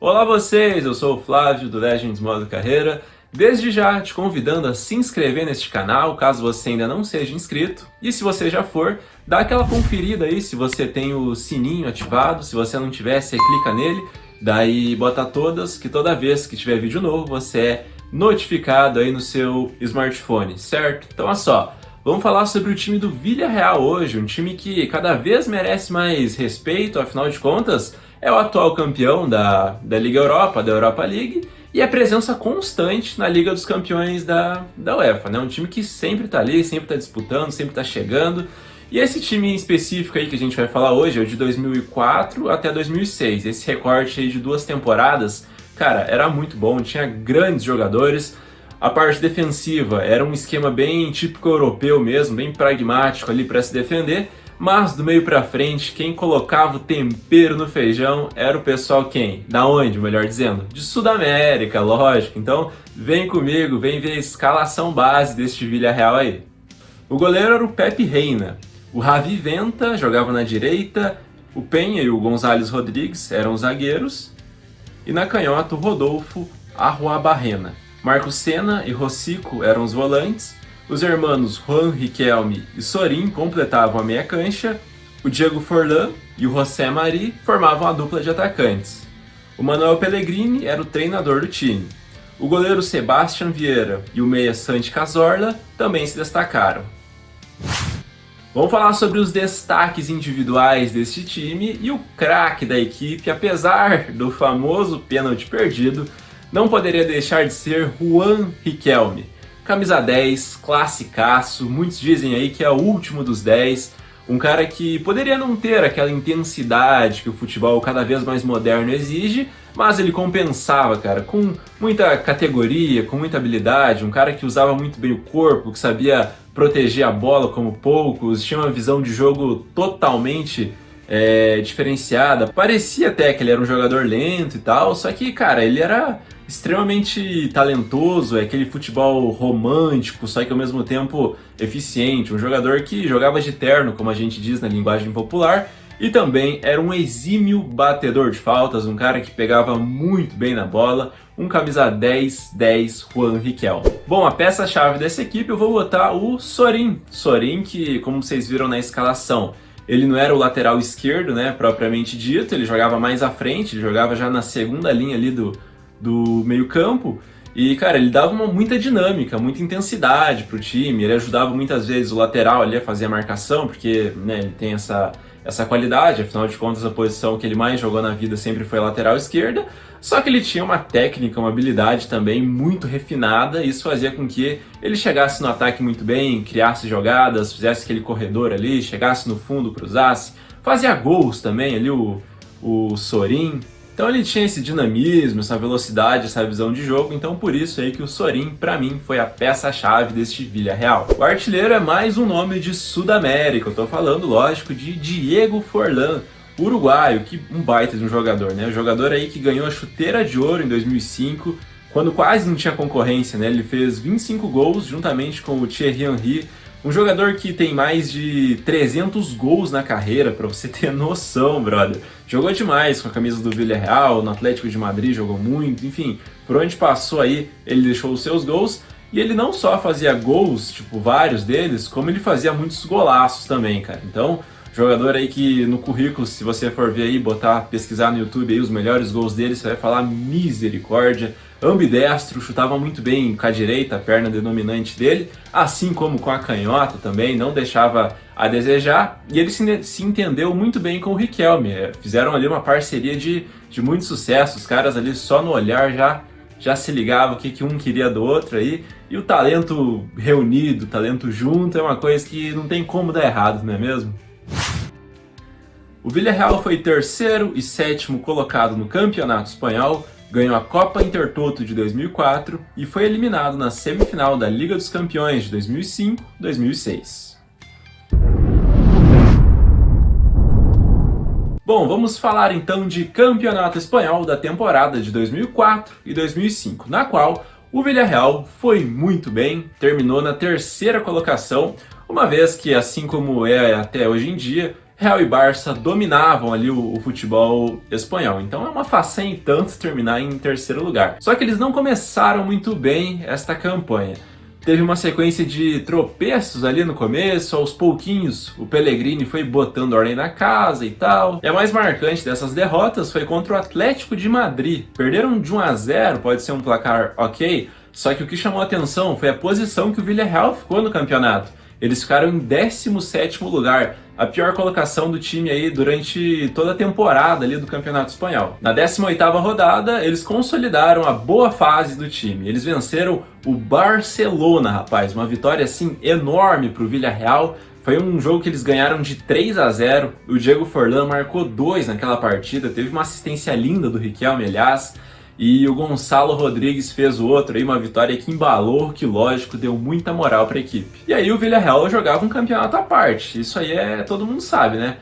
Olá vocês, eu sou o Flávio do Legends Modo Carreira. Desde já te convidando a se inscrever neste canal, caso você ainda não seja inscrito. E se você já for, dá aquela conferida aí se você tem o sininho ativado. Se você não tiver, você clica nele, daí bota todas, que toda vez que tiver vídeo novo você é notificado aí no seu smartphone, certo? Então olha só, vamos falar sobre o time do Villarreal hoje, um time que cada vez merece mais respeito, afinal de contas é o atual campeão da Liga Europa, da Europa League, e é presença constante na Liga dos Campeões da UEFA, né? Um time que sempre tá ali, sempre tá disputando, sempre tá chegando. E esse time em específico aí que a gente vai falar hoje é o de 2004 até 2006. Esse recorte aí de 2 temporadas, cara, era muito bom, tinha grandes jogadores. A parte defensiva era um esquema bem típico europeu mesmo, bem pragmático ali para se defender. Mas do meio pra frente, quem colocava o tempero no feijão era o pessoal quem? Da onde, melhor dizendo? De Sudamérica, lógico. Então vem comigo, vem ver a escalação base deste Villarreal aí. O goleiro era o Pepe Reina. O Javi Venta jogava na direita, o Penha e o González Rodrigues eram os zagueiros. E na canhota o Rodolfo Arruabarrena. Marcos Senna e Rosico eram os volantes. Os irmãos Juan Riquelme e Sorin completavam a meia cancha, o Diego Forlán e o José Mari formavam a dupla de atacantes. O Manuel Pellegrini era o treinador do time. O goleiro Sebastián Vieira e o meia Santi Cazorla também se destacaram. Vamos falar sobre os destaques individuais deste time e o craque da equipe, apesar do famoso pênalti perdido, não poderia deixar de ser Juan Riquelme. Camisa 10, classicaço, muitos dizem aí que é o último dos 10, um cara que poderia não ter aquela intensidade que o futebol cada vez mais moderno exige, mas ele compensava, cara, com muita categoria, com muita habilidade, um cara que usava muito bem o corpo, que sabia proteger a bola como poucos, tinha uma visão de jogo totalmente diferenciada. Parecia até que ele era um jogador lento e tal, só que, cara, ele era extremamente talentoso, é aquele futebol romântico, só que ao mesmo tempo eficiente, um jogador que jogava de terno, como a gente diz na linguagem popular, e também era um exímio batedor de faltas, um cara que pegava muito bem na bola, um camisa 10, Juan Riquelme. Bom, a peça-chave dessa equipe eu vou botar o Sorin. Sorin que, como vocês viram na escalação, ele não era o lateral esquerdo, né, propriamente dito, ele jogava mais à frente, ele jogava já na segunda linha ali do meio campo, e cara, ele dava muita dinâmica, muita intensidade pro time, ele ajudava muitas vezes o lateral ali a fazer a marcação, porque, né, ele tem essa qualidade, afinal de contas a posição que ele mais jogou na vida sempre foi a lateral esquerda, só que ele tinha uma técnica, uma habilidade também muito refinada, e isso fazia com que ele chegasse no ataque muito bem, criasse jogadas, fizesse aquele corredor ali, chegasse no fundo, cruzasse, fazia gols também ali o Sorin. Então ele tinha esse dinamismo, essa velocidade, essa visão de jogo, então por isso aí que o Sorin, pra mim, foi a peça-chave deste Villarreal. O artilheiro é mais um nome de Sudamérica, eu tô falando, lógico, de Diego Forlán, uruguaio, que um baita de um jogador, né? O jogador aí que ganhou a chuteira de ouro em 2005, quando quase não tinha concorrência, né? Ele fez 25 gols juntamente com o Thierry Henry, um jogador que tem mais de 300 gols na carreira, pra você ter noção, brother. Jogou demais com a camisa do Villarreal, no Atlético de Madrid jogou muito, enfim, por onde passou aí ele deixou os seus gols. E ele não só fazia gols, tipo, vários deles, como ele fazia muitos golaços também, cara. Então, jogador aí que no currículo, se você for ver aí, pesquisar no YouTube aí os melhores gols dele, você vai falar misericórdia. Ambidestro, chutava muito bem com a direita, a perna denominante dele, assim como com a canhota também, não deixava a desejar, e ele se entendeu muito bem com o Riquelme, fizeram ali uma parceria de muito sucesso, os caras ali só no olhar já se ligavam o que um queria do outro aí, e o talento reunido, o talento junto é uma coisa que não tem como dar errado, não é mesmo? O Villarreal foi terceiro e sétimo colocado no Campeonato Espanhol, ganhou a Copa Intertoto de 2004 e foi eliminado na semifinal da Liga dos Campeões de 2005-2006. Bom, vamos falar então de Campeonato Espanhol da temporada de 2004 e 2005, na qual o Villarreal foi muito bem, terminou na terceira colocação, uma vez que, assim como é até hoje em dia, Real e Barça dominavam ali o futebol espanhol. Então é uma façanha e tanto terminar em terceiro lugar. Só que eles não começaram muito bem esta campanha. Teve uma sequência de tropeços ali no começo, aos pouquinhos o Pellegrini foi botando ordem na casa e tal. E a mais marcante dessas derrotas foi contra o Atlético de Madrid. Perderam de 1-0, pode ser um placar ok, só que o que chamou a atenção foi a posição que o Villarreal ficou no campeonato. Eles ficaram em 17º lugar, a pior colocação do time aí durante toda a temporada ali do Campeonato Espanhol. Na 18ª rodada, eles consolidaram a boa fase do time. Eles venceram o Barcelona, rapaz, uma vitória assim enorme para o Villarreal. Foi um jogo que eles ganharam de 3-0. O Diego Forlán marcou 2 naquela partida, teve uma assistência linda do Riquelme, aliás. E o Gonçalo Rodrigues fez o outro aí, uma vitória que embalou, que lógico, deu muita moral para a equipe. E aí o Villarreal jogava um campeonato à parte, isso aí todo mundo sabe, né?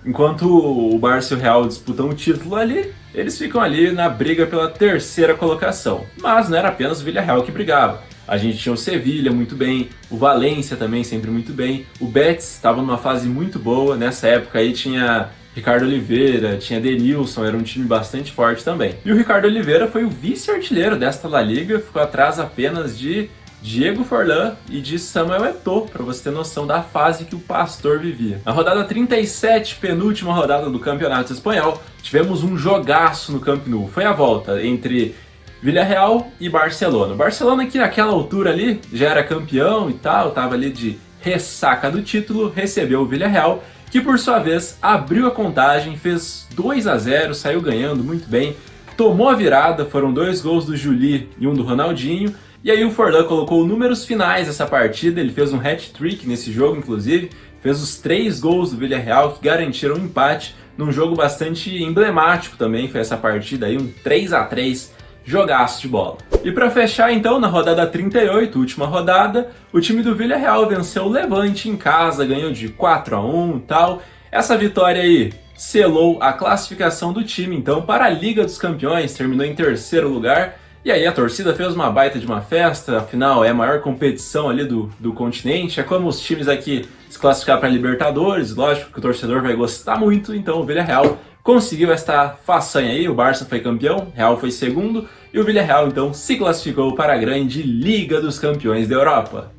Enquanto o Barça e o Real disputam o título ali, eles ficam ali na briga pela terceira colocação. Mas não era apenas o Villarreal que brigava. A gente tinha o Sevilha muito bem, o Valência também sempre muito bem, o Betis estava numa fase muito boa, nessa época aí tinha Ricardo Oliveira, tinha Denilson, era um time bastante forte também. E o Ricardo Oliveira foi o vice-artilheiro desta La Liga, ficou atrás apenas de Diego Forlán e de Samuel Eto'o, para você ter noção da fase que o Pastor vivia. Na rodada 37, penúltima rodada do Campeonato Espanhol, tivemos um jogaço no Camp Nou. Foi a volta entre Villarreal e Barcelona. O Barcelona, que naquela altura ali já era campeão e tal, tava ali de ressaca do título, recebeu o Villarreal, que por sua vez abriu a contagem, fez 2-0, saiu ganhando muito bem, tomou a virada, foram 2 gols do Juli e um do Ronaldinho, e aí o Forlán colocou números finais dessa partida, ele fez um hat-trick nesse jogo, inclusive, fez os 3 gols do Villarreal que garantiram o empate, num jogo bastante emblemático também, foi essa partida aí, um 3-3, jogaço de bola. E para fechar então, na rodada 38, última rodada, o time do Villarreal venceu o Levante em casa, ganhou de 4-1 e tal. Essa vitória aí selou a classificação do time então para a Liga dos Campeões, terminou em terceiro lugar. E aí a torcida fez uma baita de uma festa, afinal é a maior competição ali do continente, é como os times aqui se classificar para Libertadores, lógico que o torcedor vai gostar muito, então o Villarreal conseguiu esta façanha aí, o Barça foi campeão, o Real foi segundo, e o Villarreal então se classificou para a grande Liga dos Campeões da Europa.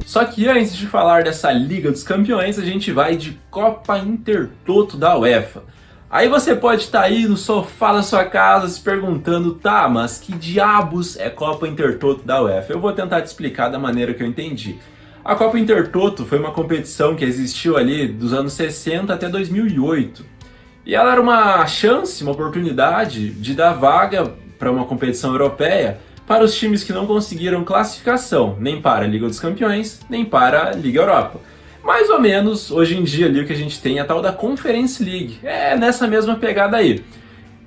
Só que antes de falar dessa Liga dos Campeões, a gente vai de Copa Intertoto da UEFA. Aí você pode estar aí no sofá da sua casa se perguntando, tá, mas que diabos é Copa Intertoto da UEFA? Eu vou tentar te explicar da maneira que eu entendi. A Copa Intertoto foi uma competição que existiu ali dos anos 60 até 2008. E ela era uma chance, uma oportunidade de dar vaga para uma competição europeia para os times que não conseguiram classificação, nem para a Liga dos Campeões, nem para a Liga Europa. Mais ou menos, hoje em dia ali o que a gente tem é a tal da Conference League, é nessa mesma pegada aí.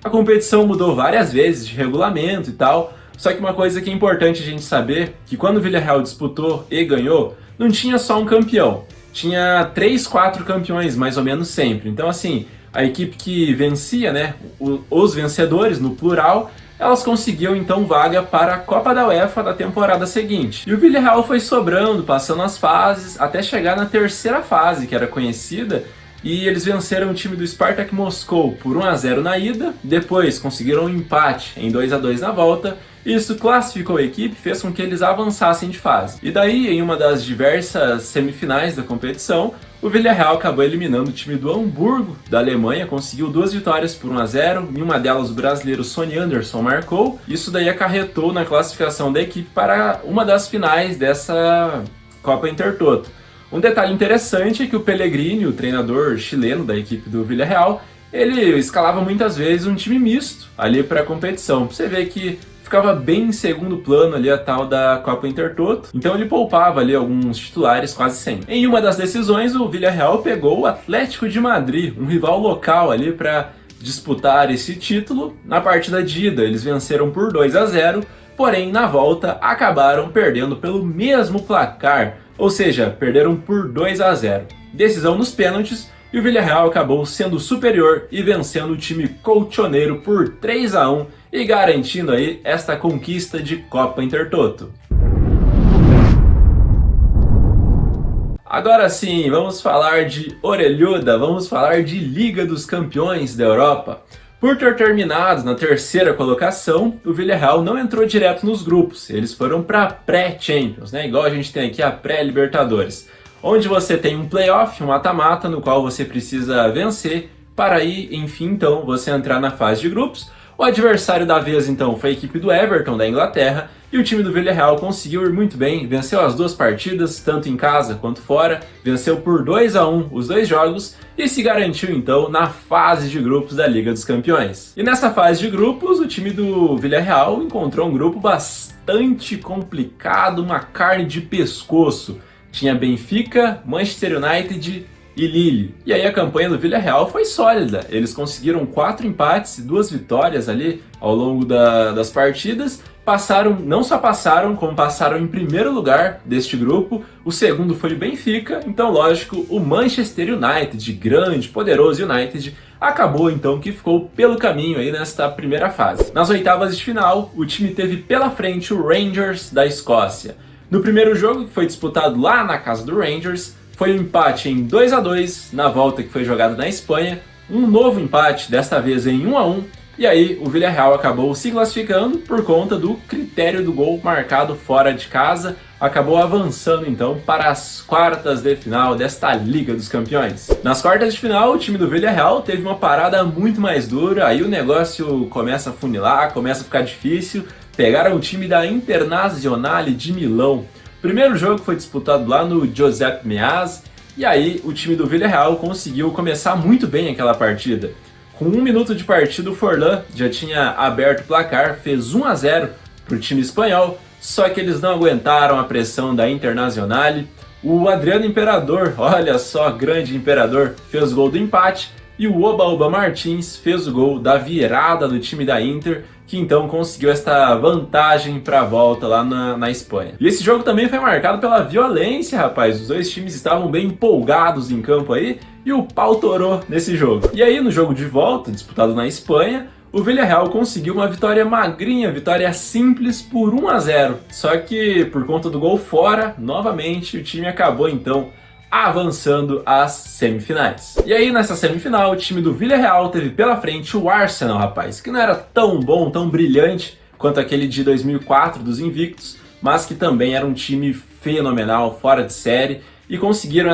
A competição mudou várias vezes de regulamento e tal, só que uma coisa que é importante a gente saber, que quando o Villarreal disputou e ganhou, não tinha só um campeão, tinha 3, 4 campeões mais ou menos sempre. Então assim, a equipe que vencia, né, os vencedores no plural, elas conseguiam então vaga para a Copa da UEFA da temporada seguinte. E o Villarreal foi sobrando, passando as fases, até chegar na terceira fase, que era conhecida, e eles venceram o time do Spartak Moscou por 1-0 na ida, depois conseguiram um empate em 2-2 na volta. Isso classificou a equipe, fez com que eles avançassem de fase. E daí, em uma das diversas semifinais da competição, o Villarreal acabou eliminando o time do Hamburgo, da Alemanha, conseguiu 2 vitórias por 1-0, em uma delas o brasileiro Sonny Anderson marcou. Isso daí acarretou na classificação da equipe para uma das finais dessa Copa Intertoto. Um detalhe interessante é que o Pellegrini, o treinador chileno da equipe do Villarreal, ele escalava muitas vezes um time misto ali para a competição. Você vê que ficava bem em segundo plano ali a tal da Copa Intertoto, então ele poupava ali alguns titulares quase sempre. Em uma das decisões, o Villarreal pegou o Atlético de Madrid, um rival local ali para disputar esse título. Na partida de ida, eles venceram por 2-0, porém na volta acabaram perdendo pelo mesmo placar, ou seja, perderam por 2-0. Decisão nos pênaltis, e o Villarreal acabou sendo superior e vencendo o time colchoneiro por 3-1 e garantindo aí esta conquista de Copa Intertoto. Agora sim, vamos falar de orelhuda, vamos falar de Liga dos Campeões da Europa. Por ter terminado na terceira colocação, o Villarreal não entrou direto nos grupos, eles foram para pré-Champions, né? Igual a gente tem aqui a pré-Libertadores, onde você tem um playoff, um mata-mata, no qual você precisa vencer para aí, enfim, então, você entrar na fase de grupos. O adversário da vez, então, foi a equipe do Everton, da Inglaterra, e o time do Villarreal conseguiu ir muito bem, venceu as duas partidas, tanto em casa quanto fora, venceu por 2-1 os dois jogos e se garantiu, então, na fase de grupos da Liga dos Campeões. E nessa fase de grupos, o time do Villarreal encontrou um grupo bastante complicado, uma carne de pescoço. Tinha Benfica, Manchester United e Lille. E aí a campanha do Villarreal foi sólida. Eles conseguiram 4 empates e 2 vitórias ali ao longo das partidas. Passaram, não só passaram, como passaram em primeiro lugar deste grupo. O segundo foi o Benfica. Então, lógico, o Manchester United, grande, poderoso United, acabou então que ficou pelo caminho aí nesta primeira fase. Nas oitavas de final, o time teve pela frente o Rangers da Escócia. No primeiro jogo, que foi disputado lá na casa do Rangers, foi um empate em 2-2 na volta que foi jogada na Espanha, um novo empate, desta vez em 1-1, e aí o Villarreal acabou se classificando por conta do critério do gol marcado fora de casa, acabou avançando então para as quartas de final desta Liga dos Campeões. Nas quartas de final, o time do Villarreal teve uma parada muito mais dura, aí o negócio começa a funilar, começa a ficar difícil, pegaram o time da Internazionale de Milão. O primeiro jogo foi disputado lá no Giuseppe Meazza, e aí o time do Villarreal conseguiu começar muito bem aquela partida. Com 1 minuto de partida, o Forlán já tinha aberto o placar, fez 1-0 para o time espanhol, só que eles não aguentaram a pressão da Internazionale. O Adriano Imperador, olha só, grande Imperador, fez o gol do empate, e o Oba Martins fez o gol da virada do time da Inter, que então conseguiu esta vantagem para a volta lá na Espanha. E esse jogo também foi marcado pela violência, rapaz. Os dois times estavam bem empolgados em campo aí, e o pau torou nesse jogo. E aí no jogo de volta, disputado na Espanha, o Villarreal conseguiu uma vitória magrinha, vitória simples por 1-0. Só que por conta do gol fora, novamente o time acabou então avançando às semifinais. E aí nessa semifinal, o time do Villarreal teve pela frente o Arsenal, rapaz, que não era tão bom, tão brilhante quanto aquele de 2004 dos Invictos, mas que também era um time fenomenal, fora de série, e conseguiram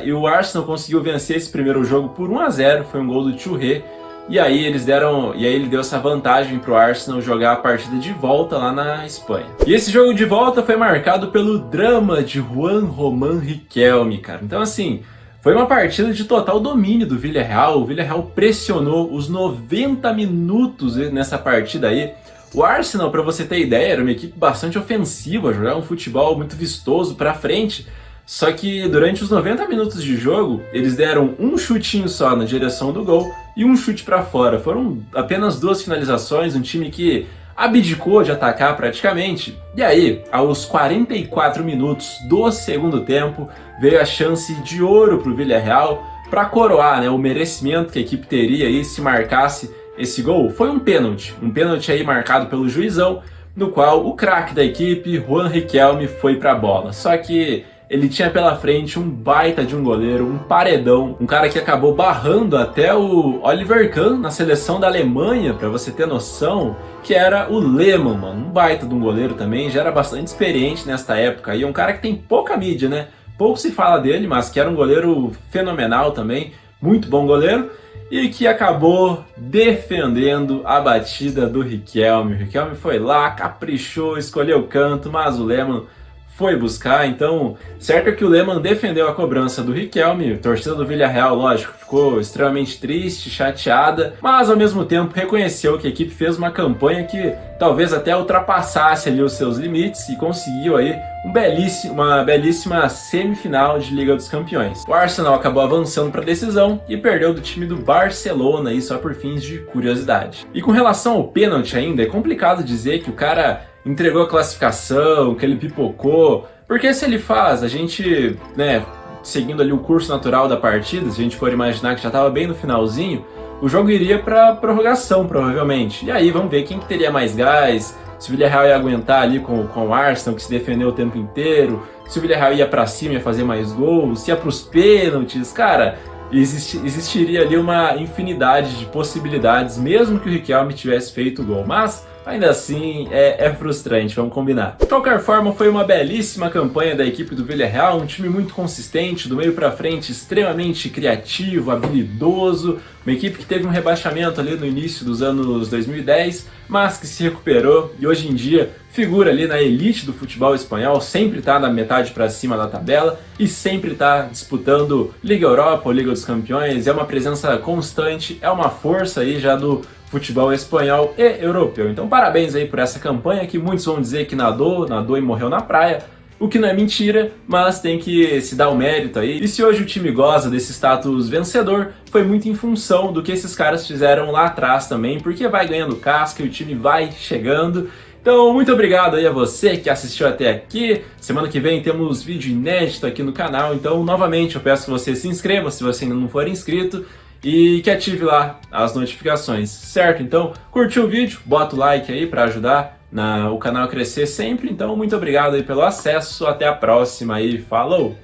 e o Arsenal conseguiu vencer esse primeiro jogo por 1-0, foi um gol do Touré. E aí ele deu essa vantagem para o Arsenal jogar a partida de volta lá na Espanha. E esse jogo de volta foi marcado pelo drama de Juan Román Riquelme, cara. Então assim, foi uma partida de total domínio do Villarreal. O Villarreal pressionou os 90 minutos nessa partida aí. O Arsenal, para você ter ideia, era uma equipe bastante ofensiva, jogava um futebol muito vistoso para frente. Só que durante os 90 minutos de jogo, eles deram um chutinho só na direção do gol e um chute para fora. Foram apenas 2 finalizações, um time que abdicou de atacar praticamente. E aí, aos 44 minutos do segundo tempo, veio a chance de ouro para o Villarreal para coroar, né, o merecimento que a equipe teria aí se marcasse esse gol. Foi um pênalti aí marcado pelo juizão, no qual o craque da equipe, Juan Riquelme, foi para a bola. Só que ele tinha pela frente um baita de um goleiro, um paredão, um cara que acabou barrando até o Oliver Kahn na seleção da Alemanha, pra você ter noção, que era o Lehmann, mano, um baita de um goleiro também, já era bastante experiente nesta época, e é um cara que tem pouca mídia, né? Pouco se fala dele, mas que era um goleiro fenomenal também, muito bom goleiro, e que acabou defendendo a batida do Riquelme. O Riquelme foi lá, caprichou, escolheu o canto, mas o Lehmann foi buscar. Então, certo é que o Lehmann defendeu a cobrança do Riquelme, a torcida do Villarreal, lógico, ficou extremamente triste, chateada, mas ao mesmo tempo reconheceu que a equipe fez uma campanha que talvez até ultrapassasse ali os seus limites e conseguiu aí uma belíssima semifinal de Liga dos Campeões. O Arsenal acabou avançando para a decisão e perdeu do time do Barcelona, aí só por fins de curiosidade. E com relação ao pênalti ainda, é complicado dizer que o cara entregou a classificação, que ele pipocou, porque se ele faz, a gente, né, seguindo ali o curso natural da partida, se a gente for imaginar que já estava bem no finalzinho, o jogo iria para prorrogação, provavelmente. E aí vamos ver quem que teria mais gás, se o Villarreal ia aguentar ali com o Arsenal, que se defendeu o tempo inteiro, se o Villarreal ia para cima e ia fazer mais gols, se ia para os pênaltis, cara, existiria ali uma infinidade de possibilidades, mesmo que o Riquelme tivesse feito o gol. Mas ainda assim, é frustrante, vamos combinar. De qualquer forma, foi uma belíssima campanha da equipe do Villarreal, um time muito consistente, do meio pra frente, extremamente criativo, habilidoso, uma equipe que teve um rebaixamento ali no início dos anos 2010, mas que se recuperou e hoje em dia figura ali na elite do futebol espanhol, sempre está na metade para cima da tabela e sempre está disputando Liga Europa ou Liga dos Campeões, é uma presença constante, é uma força aí já do futebol espanhol e europeu. Então parabéns aí por essa campanha, que muitos vão dizer que nadou e morreu na praia, o que não é mentira, mas tem que se dar o mérito aí. E se hoje o time goza desse status vencedor, foi muito em função do que esses caras fizeram lá atrás também, porque vai ganhando casca e o time vai chegando. Então, muito obrigado aí a você que assistiu até aqui. Semana que vem temos vídeo inédito aqui no canal, então novamente eu peço que você se inscreva se você ainda não for inscrito e que ative lá as notificações, certo? Então, curtiu o vídeo, bota o like aí para ajudar o canal a crescer sempre. Então, muito obrigado aí pelo acesso, até a próxima e falou!